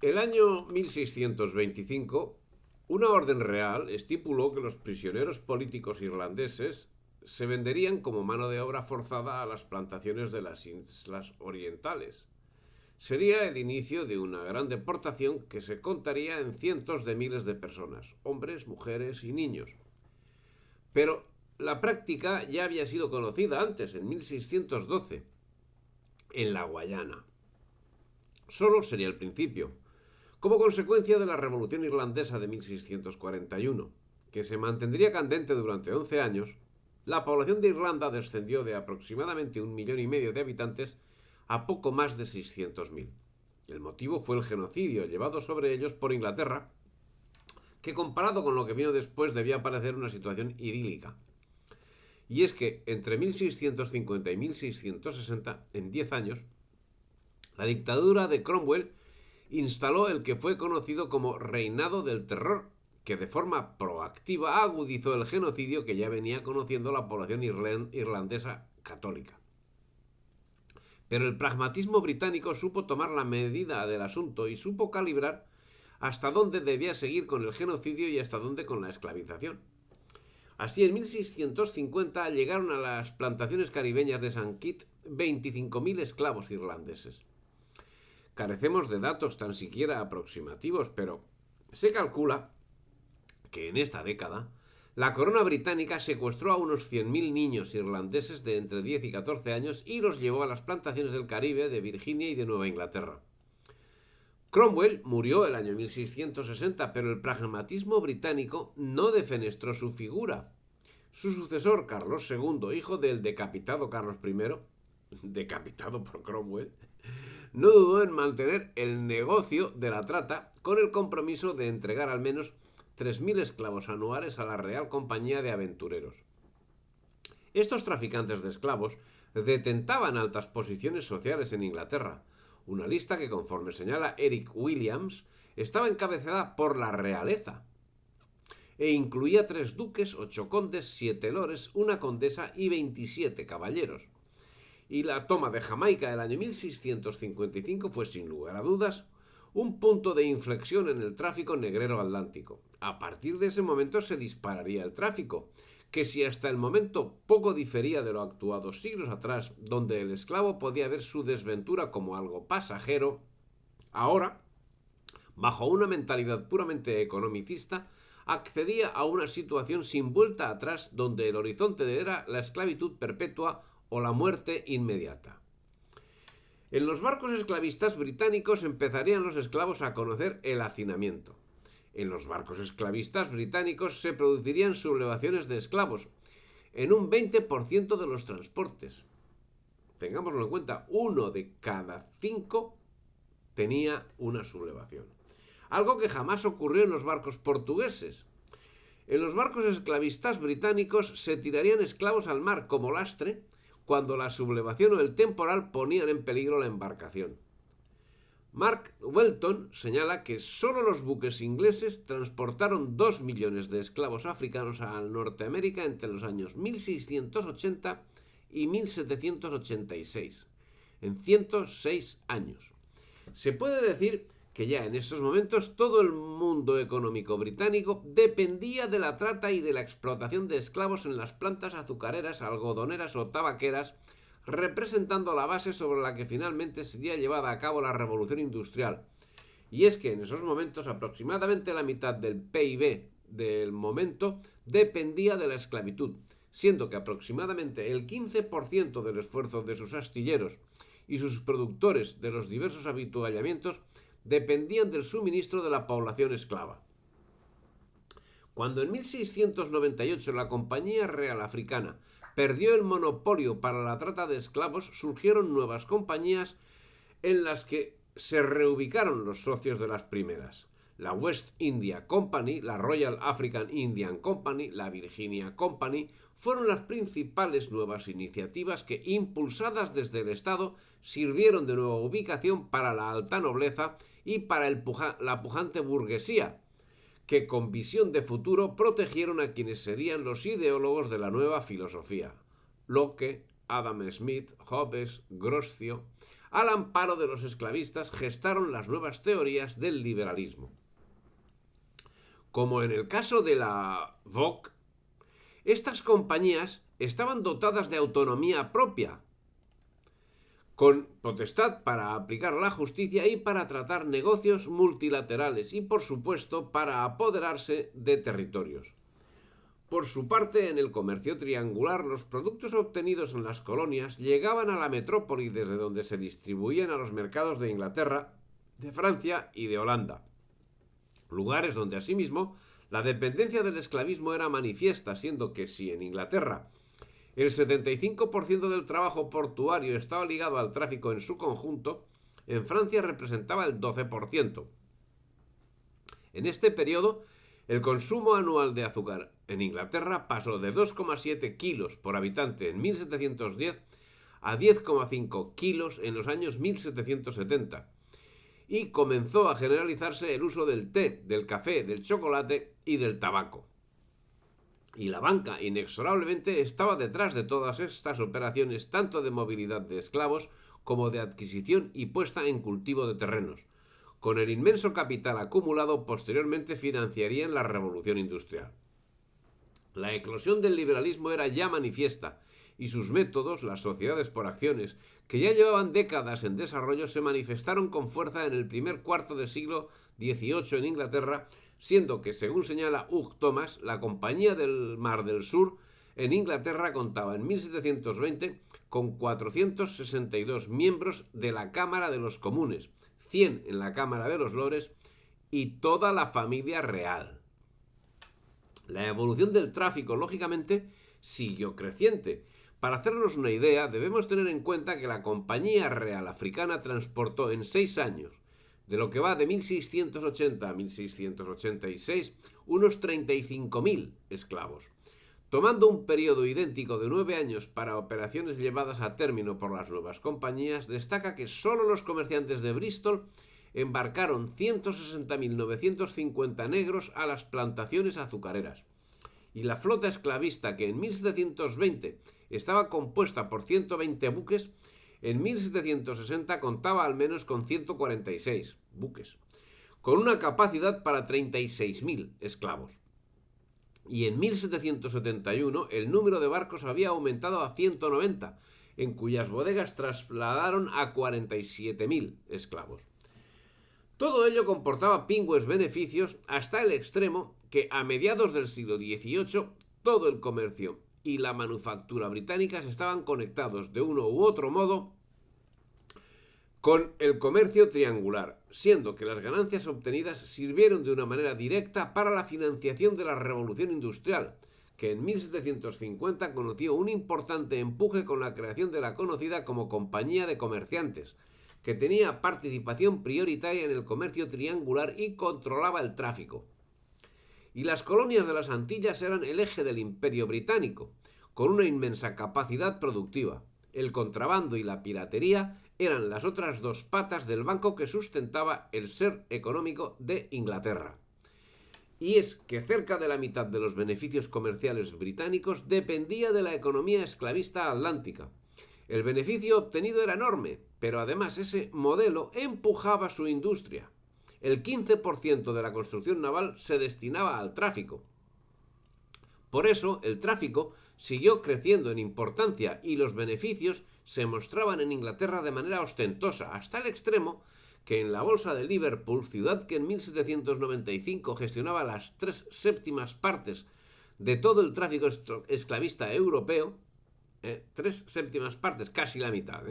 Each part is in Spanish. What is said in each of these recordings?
El año 1625, una orden real estipuló que los prisioneros políticos irlandeses se venderían como mano de obra forzada a las plantaciones de las islas orientales. Sería el inicio de una gran deportación que se contaría en cientos de miles de personas, hombres, mujeres y niños. Pero la práctica ya había sido conocida antes, en 1612, en la Guayana. Solo sería el principio, como consecuencia de la Revolución Irlandesa de 1641, que se mantendría candente durante 11 años. La población de Irlanda descendió de aproximadamente 1,5 millones de habitantes a poco más de 600.000. El motivo fue el genocidio llevado sobre ellos por Inglaterra, que comparado con lo que vino después debía parecer una situación idílica. Y es que entre 1650 y 1660, en 10 años, la dictadura de Cromwell instaló el que fue conocido como Reinado del Terror, que de forma proactiva agudizó el genocidio que ya venía conociendo la población irlandesa católica. Pero el pragmatismo británico supo tomar la medida del asunto y supo calibrar hasta dónde debía seguir con el genocidio y hasta dónde con la esclavización. Así, en 1650 llegaron a las plantaciones caribeñas de San Kitts 25.000 esclavos irlandeses. Carecemos de datos tan siquiera aproximativos, pero se calcula que en esta década la corona británica secuestró a unos 100.000 niños irlandeses de entre 10 y 14 años y los llevó a las plantaciones del Caribe, de Virginia y de Nueva Inglaterra. Cromwell murió el año 1660, pero el pragmatismo británico no defenestró su figura. Su sucesor, Carlos II, hijo del decapitado Carlos I, decapitado por Cromwell, no dudó en mantener el negocio de la trata con el compromiso de entregar al menos 3.000 esclavos anuales a la Real Compañía de Aventureros. Estos traficantes de esclavos detentaban altas posiciones sociales en Inglaterra, una lista que, conforme señala Eric Williams, estaba encabezada por la realeza e incluía 3 duques, 8 condes, 7 lores, una condesa y 27 caballeros. Y la toma de Jamaica del año 1655 fue, sin lugar a dudas, un punto de inflexión en el tráfico negrero atlántico. A partir de ese momento se dispararía el tráfico, que si hasta el momento poco difería de lo actuado siglos atrás, donde el esclavo podía ver su desventura como algo pasajero, ahora, bajo una mentalidad puramente economicista, accedía a una situación sin vuelta atrás donde el horizonte era la esclavitud perpetua o la muerte inmediata. En los barcos esclavistas británicos empezarían los esclavos a conocer el hacinamiento. En los barcos esclavistas británicos se producirían sublevaciones de esclavos en un 20% de los transportes. Tengámoslo en cuenta, 1 de cada 5 tenía una sublevación. Algo que jamás ocurrió en los barcos portugueses. En los barcos esclavistas británicos se tirarían esclavos al mar como lastre cuando la sublevación o el temporal ponían en peligro la embarcación. Mark Welton señala que solo los buques ingleses transportaron 2 millones de esclavos africanos a Norteamérica entre los años 1680 y 1786, en 106 años. Se puede decir que ya en estos momentos todo el mundo económico británico dependía de la trata y de la explotación de esclavos en las plantas azucareras, algodoneras o tabaqueras, representando la base sobre la que finalmente sería llevada a cabo la revolución industrial. Y es que en esos momentos aproximadamente la mitad del PIB del momento dependía de la esclavitud, siendo que aproximadamente el 15% del esfuerzo de sus astilleros y sus productores de los diversos avituallamientos dependían del suministro de la población esclava. Cuando en 1698 la Compañía Real Africana perdió el monopolio para la trata de esclavos, surgieron nuevas compañías en las que se reubicaron los socios de las primeras. La West India Company, la Royal African Indian Company, la Virginia Company, fueron las principales nuevas iniciativas que, impulsadas desde el Estado, sirvieron de nueva ubicación para la alta nobleza y para la pujante burguesía, que con visión de futuro protegieron a quienes serían los ideólogos de la nueva filosofía: Locke, Adam Smith, Hobbes, Grocio, al amparo de los esclavistas, gestaron las nuevas teorías del liberalismo. Como en el caso de la Vogue, estas compañías estaban dotadas de autonomía propia, con potestad para aplicar la justicia y para tratar negocios multilaterales y, por supuesto, para apoderarse de territorios. Por su parte, en el comercio triangular, los productos obtenidos en las colonias llegaban a la metrópoli desde donde se distribuían a los mercados de Inglaterra, de Francia y de Holanda. Lugares donde, asimismo, la dependencia del esclavismo era manifiesta, siendo que si en Inglaterra el 75% del trabajo portuario estaba ligado al tráfico en su conjunto, en Francia representaba el 12%. En este periodo, el consumo anual de azúcar en Inglaterra pasó de 2,7 kilos por habitante en 1710 a 10,5 kilos en los años 1770. Y comenzó a generalizarse el uso del té, del café, del chocolate y del tabaco. Y la banca inexorablemente estaba detrás de todas estas operaciones, tanto de movilidad de esclavos como de adquisición y puesta en cultivo de terrenos. Con el inmenso capital acumulado, posteriormente financiarían la revolución industrial. La eclosión del liberalismo era ya manifiesta, y sus métodos, las sociedades por acciones, que ya llevaban décadas en desarrollo, se manifestaron con fuerza en el primer cuarto del siglo XVIII en Inglaterra, siendo que, según señala Hugh Thomas, la Compañía del Mar del Sur en Inglaterra contaba en 1720 con 462 miembros de la Cámara de los Comunes, 100 en la Cámara de los Lores y toda la familia real. La evolución del tráfico, lógicamente, siguió creciente. Para hacernos una idea, debemos tener en cuenta que la Compañía Real Africana transportó en 6 años, de lo que va de 1680 a 1686, unos 35.000 esclavos. Tomando un periodo idéntico de 9 años para operaciones llevadas a término por las nuevas compañías, destaca que solo los comerciantes de Bristol embarcaron 160.950 negros a las plantaciones azucareras. Y la flota esclavista, que en 1720 estaba compuesta por 120 buques, en 1760 contaba al menos con 146 buques, con una capacidad para 36.000 esclavos. Y en 1771 el número de barcos había aumentado a 190, en cuyas bodegas trasladaron a 47.000 esclavos. Todo ello comportaba pingües beneficios hasta el extremo que a mediados del siglo XVIII todo el comercio y la manufactura británicas estaban conectados de uno u otro modo con el comercio triangular, siendo que las ganancias obtenidas sirvieron de una manera directa para la financiación de la revolución industrial, que en 1750 conoció un importante empuje con la creación de la conocida como Compañía de Comerciantes, que tenía participación prioritaria en el comercio triangular y controlaba el tráfico. Y las colonias de las Antillas eran el eje del Imperio británico, con una inmensa capacidad productiva. El contrabando y la piratería eran las otras dos patas del banco que sustentaba el ser económico de Inglaterra. Y es que cerca de la mitad de los beneficios comerciales británicos dependía de la economía esclavista atlántica. El beneficio obtenido era enorme, pero además ese modelo empujaba su industria. El 15% de la construcción naval se destinaba al tráfico. Por eso, el tráfico siguió creciendo en importancia y los beneficios se mostraban en Inglaterra de manera ostentosa, hasta el extremo que en la bolsa de Liverpool, ciudad que en 1795 gestionaba las 3/7 partes de todo el tráfico esclavista europeo, 3/7 partes, casi la mitad,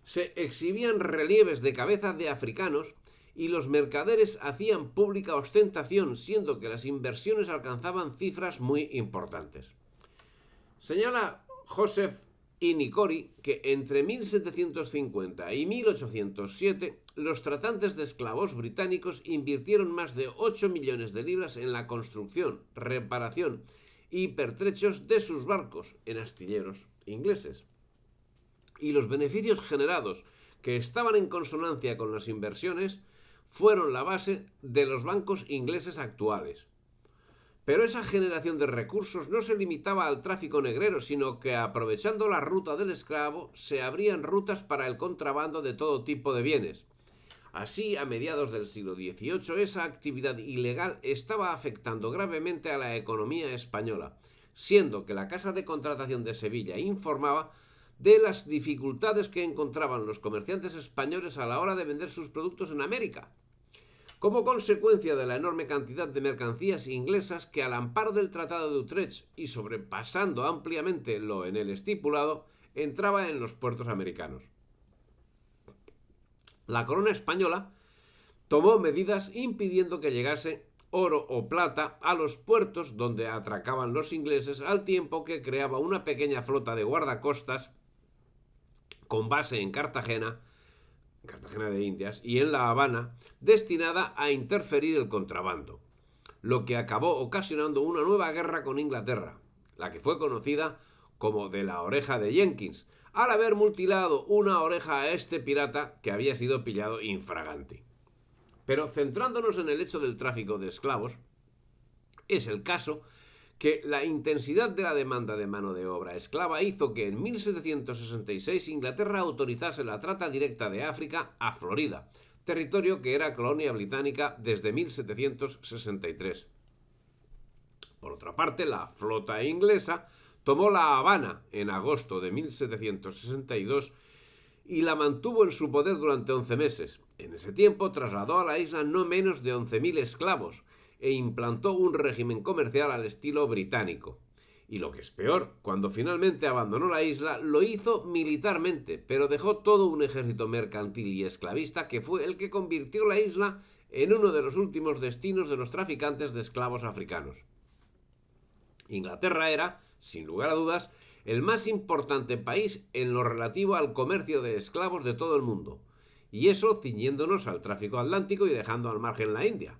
se exhibían relieves de cabeza de africanos y los mercaderes hacían pública ostentación, siendo que las inversiones alcanzaban cifras muy importantes. Señala Joseph E. Nicori que entre 1750 y 1807 los tratantes de esclavos británicos invirtieron más de 8 millones de libras en la construcción, reparación y pertrechos de sus barcos en astilleros ingleses. Y los beneficios generados, que estaban en consonancia con las inversiones, fueron la base de los bancos ingleses actuales. Pero esa generación de recursos no se limitaba al tráfico negrero, sino que aprovechando la ruta del esclavo se abrían rutas para el contrabando de todo tipo de bienes. Así, a mediados del siglo XVIII, esa actividad ilegal estaba afectando gravemente a la economía española, siendo que la Casa de Contratación de Sevilla informaba de las dificultades que encontraban los comerciantes españoles a la hora de vender sus productos en América, como consecuencia de la enorme cantidad de mercancías inglesas que, al amparo del Tratado de Utrecht y sobrepasando ampliamente lo en él estipulado, entraba en los puertos americanos. La corona española tomó medidas impidiendo que llegase oro o plata a los puertos donde atracaban los ingleses, al tiempo que creaba una pequeña flota de guardacostas con base en Cartagena de Indias y en La Habana, destinada a interferir el contrabando, lo que acabó ocasionando una nueva guerra con Inglaterra, la que fue conocida como de la oreja de Jenkins, al haber mutilado una oreja a este pirata que había sido pillado infraganti. Pero centrándonos en el hecho del tráfico de esclavos, es el caso que la intensidad de la demanda de mano de obra esclava hizo que en 1766 Inglaterra autorizase la trata directa de África a Florida, territorio que era colonia británica desde 1763. Por otra parte, la flota inglesa tomó La Habana en agosto de 1762 y la mantuvo en su poder durante 11 meses. En ese tiempo trasladó a la isla no menos de 11.000 esclavos e implantó un régimen comercial al estilo británico. Y lo que es peor, cuando finalmente abandonó la isla, lo hizo militarmente, pero dejó todo un ejército mercantil y esclavista que fue el que convirtió la isla en uno de los últimos destinos de los traficantes de esclavos africanos. Inglaterra era, sin lugar a dudas, el más importante país en lo relativo al comercio de esclavos de todo el mundo, y eso ciñéndonos al tráfico atlántico y dejando al margen la India.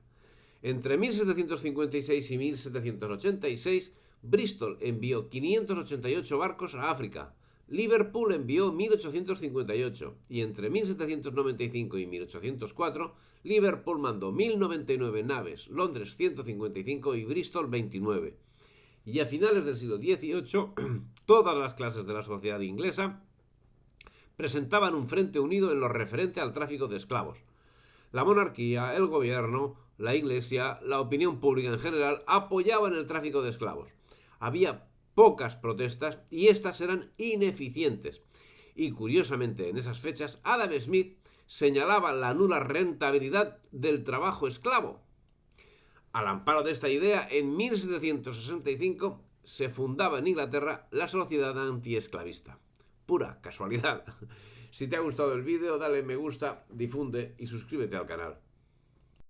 Entre 1756 y 1786, Bristol envió 588 barcos a África, Liverpool envió 1858 y entre 1795 y 1804 Liverpool mandó 1099 naves, Londres 155 y Bristol 29. Y a finales del siglo XVIII, todas las clases de la sociedad inglesa presentaban un frente unido en lo referente al tráfico de esclavos. La monarquía, el gobierno, la iglesia, la opinión pública en general apoyaban el tráfico de esclavos. Había pocas protestas y estas eran ineficientes. Y curiosamente, en esas fechas, Adam Smith señalaba la nula rentabilidad del trabajo esclavo. Al amparo de esta idea, en 1765 se fundaba en Inglaterra la Sociedad Antiesclavista. Pura casualidad. Si te ha gustado el vídeo, dale me gusta, difunde y suscríbete al canal.